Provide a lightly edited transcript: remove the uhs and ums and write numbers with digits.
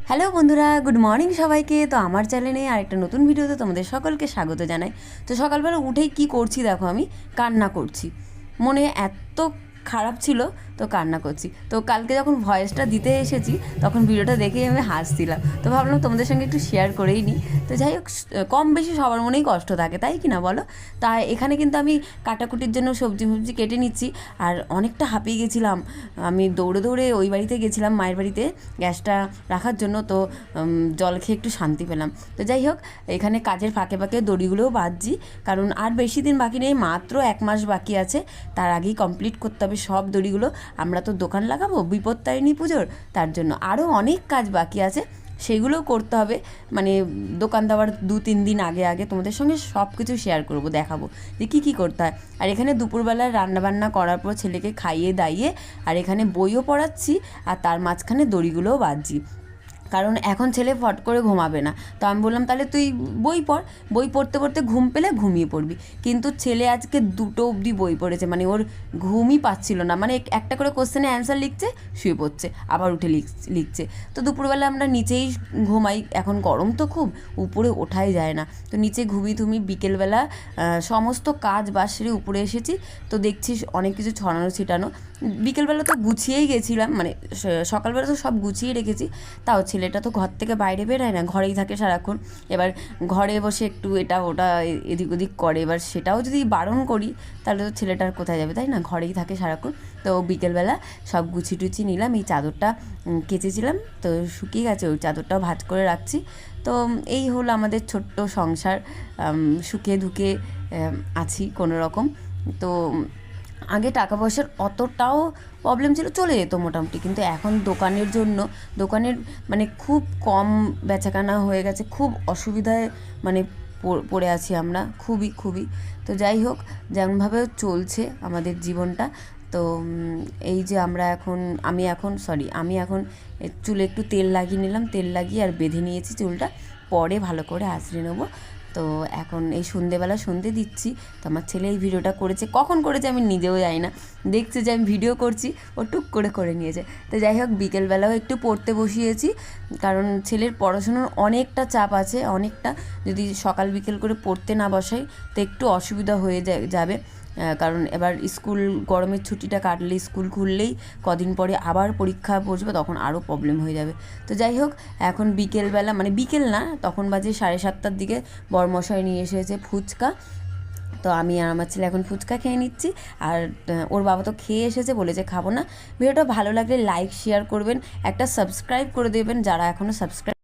Hello বন্ধুরা, good morning সবাইকে। তো আমার চ্যানেলে আরেকটা নতুন ভিডিওতে তোমাদের সকলকে স্বাগত জানাই। তো সকালবেলা উঠেই কি করছি দেখো, আমি কান্না করছি। মনে এত খারাপ ছিল, তো কান্না করছি। তো কালকে যখন ভয়েসটা দিতে এসেছি তখন ভিডিওটা দেখেই আমি হাসছিলাম, তো ভাবলাম তোমাদের সঙ্গে একটু শেয়ার করেই নিই। তো যাই হোক, কম বেশি সবার মনেই কষ্ট থাকে, তাই কি না বলো? তাই এখানে কিন্তু আমি কাটাকুটির জন্য সবজি কেটে নিচ্ছি। আর অনেকটা হাঁপিয়ে গেছিলাম, আমি দৌড়ে দৌড়ে ওই বাড়িতে গেছিলাম, মায়ের বাড়িতে গ্যাসটা রাখার জন্য। তো জল খেয়ে একটু শান্তি পেলাম। তো যাই হোক, এখানে কাজের ফাঁকে ফাঁকে দড়িগুলোও বাঁধছি, কারণ আর বেশি দিন বাকি নেই, মাত্র 1 মাস বাকি আছে। তার আগেই কমপ্লিট করতে হবে সব দড়িগুলো। আমরা তো দোকান লাগাবো বিপত্তারিণী পুজোর, তার জন্য আরও অনেক কাজ বাকি আছে, সেগুলোও করতে হবে। মানে দোকান দেওয়ার 2-3 দিন আগে আগে তোমাদের সঙ্গে সব কিছু শেয়ার করব, দেখাবো যে কী কী করতে হয়। আর এখানে দুপুরবেলায় রান্নাবান্না করার পর ছেলেকে খাইয়ে দাইয়ে আর এখানে বইও পড়াচ্ছি, আর তার মাঝখানে দড়িগুলোও বাঁধছি, কারণ এখন ছেলে ফট করে ঘুমাবে না। তো আমি বললাম তাহলে তুই বই পড়, বই পড়তে পড়তে ঘুম পেলে ঘুমিয়ে পড়বি। কিন্তু ছেলে আজকে 2টো অবধি বই পড়েছে, মানে ওর ঘুমই পাচ্ছিল না। মানে একটা করে কোশ্চেনে অ্যান্সার লিখছে, শুয়ে পড়ছে, আবার উঠে লিখছে। তো দুপুরবেলা আমরা নিচেই ঘুমাই, এখন গরম তো খুব, উপরে ওঠাই যায় না। তো নিচে ঘুমিয়ে বিকেলবেলা সমস্ত কাজ বাজ সেরে উপরে এসেছি। তো দেখছি অনেক কিছু ছড়ানো ছিটানো। বিকেলবেলা তো গুছিয়েই গেছিলাম, মানে সকালবেলা তো সব গুছিয়ে রেখেছি। তাও ছেলেটা তো ঘর থেকে বাইরে বেরোয় না, ঘরেই থাকে সারাক্ষণ। এবার ঘরে বসে একটু এটা ওটা এদিক ওদিক করে, এবার সেটাও যদি বারণ করি তাহলে তো ছেলেটার কোথায় যাবে, তাই না? ঘরেই থাকে সারাক্ষণ। তো বিকেলবেলা সব গুছি নিলাম। এই চাদরটা কেচেছিলাম, তো শুকিয়ে গেছে, ওই চাদরটাও ভাঁজ করে রাখছি। তো এই হলো আমাদের ছোট্ট সংসার, সুখে দুঃখে আছি কোনো রকম। তো আগে টাকা পয়সার অতটাও প্রবলেম ছিল, চলে যেত মোটামুটি, কিন্তু এখন দোকানের মানে খুব কম বেচাকেনা হয়ে গেছে, খুব অসুবিধায় মানে পড়ে আছি আমরা, খুবই। তো যাই হোক, যেমনভাবে চলছে আমাদের জীবনটা। তো এই যে আমি এখন চুলে একটু তেল লাগিয়ে নিলাম, তেল লাগিয়ে আর বেঁধে নিয়েছি চুলটা, পরে ভালো করে আঁচড়ে নেবো। তো এখন এই সন্ধেবেলা সন্ধে দিচ্ছি। তো আমার ছেলে এই ভিডিওটা করেছে, কখন করেছে আমি নিজেও জানি না, দেখছে যে আমি ভিডিও করছি, ও টুক করে নিয়েছে। তো যাই হোক, বিকেলবেলাও একটু পড়তে বসিয়েছি, কারণ ছেলের পড়াশুনোর অনেকটা চাপ আছে, অনেকটা। যদি সকাল বিকেল করে পড়তে না বসাই তো একটু অসুবিধা হয়ে যাবে, কারণ এবার স্কুল গরমের ছুটিটা কাটলে, স্কুল খুললেই কদিন পরে আবার পরীক্ষা বসবে, তখন আরও প্রবলেম হয়ে যাবে। তো যাই হোক, এখন বিকেলবেলা, মানে বিকেল না, তখন বাজে 7:30টার দিকে বরমশাই নিয়ে এসেছে ফুচকা। তো আমি আর আমার ছেলে এখন ফুচকা খেয়ে নিচ্ছি। আর ওর বাবা তো খেয়ে এসেছে, বলেছে খাবো না। ভিডিওটা ভালো লাগলে লাইক শেয়ার করবেন, একটা সাবস্ক্রাইব করে দেবেন যারা এখনও সাবস্ক্রাইব